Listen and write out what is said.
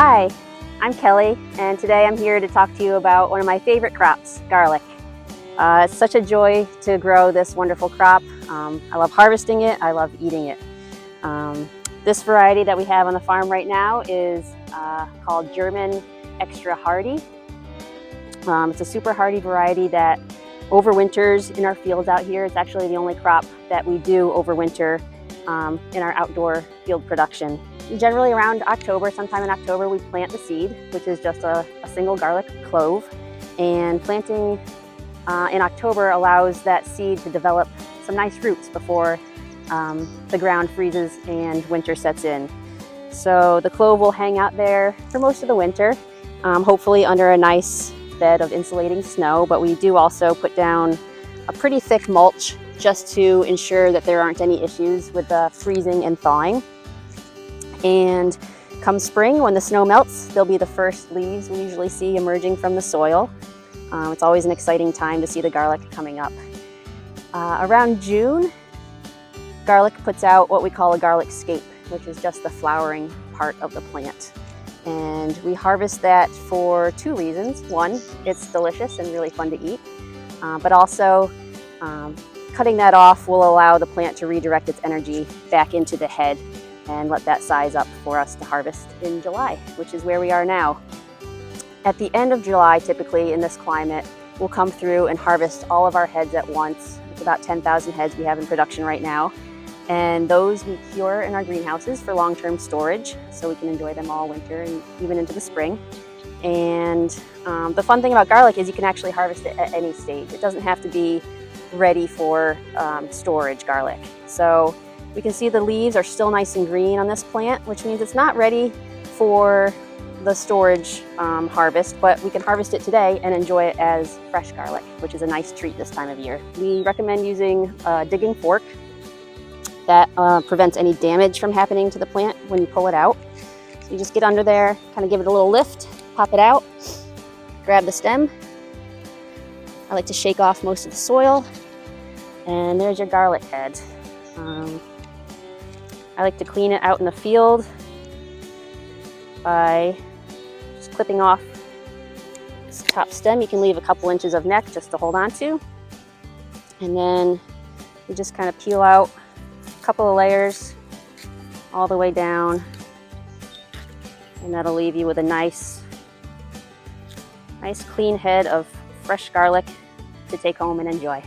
Hi, I'm Kelly, and today I'm here to talk to you about one of my favorite crops, garlic. It's such a joy to grow this wonderful crop. I love harvesting it, I love eating it. This variety that we have on the farm right now is called German Extra Hardy. It's a super hardy variety that overwinters in our fields out here. It's actually the only crop that we do overwinter in our outdoor field production. Generally around October, sometime in October, we plant the seed, which is just a single garlic clove. And planting in October allows that seed to develop some nice roots before the ground freezes and winter sets in. So the clove will hang out there for most of the winter, hopefully under a nice bed of insulating snow, but we do also put down a pretty thick mulch just to ensure that there aren't any issues with the freezing and thawing. And come spring, when the snow melts, they'll be the first leaves we usually see emerging from the soil. It's always an exciting time to see the garlic coming up. Around June, garlic puts out what we call a garlic scape, which is just the flowering part of the plant. And we harvest that for two reasons. One, it's delicious and really fun to eat, but also cutting that off will allow the plant to redirect its energy back into the head and let that size up for us to harvest in July, which is where we are now. At the end of July, typically in this climate, we'll come through and harvest all of our heads at once. It's about 10,000 heads we have in production right now. And those we cure in our greenhouses for long-term storage, so we can enjoy them all winter and even into the spring. And the fun thing about garlic is you can actually harvest it at any stage. It doesn't have to be ready for storage garlic. So we can see the leaves are still nice and green on this plant, which means it's not ready for the storage harvest, but we can harvest it today and enjoy it as fresh garlic, which is a nice treat this time of year. We recommend using a digging fork that prevents any damage from happening to the plant when you pull it out. So you just get under there, kind of give it a little lift, pop it out, grab the stem. I like to shake off most of the soil, and there's your garlic head. I like to clean it out in the field by just clipping off this top stem. You can leave a couple inches of neck just to hold on to. And then you just kind of peel out a couple of layers all the way down. And that'll leave you with a nice clean head of fresh garlic to take home and enjoy.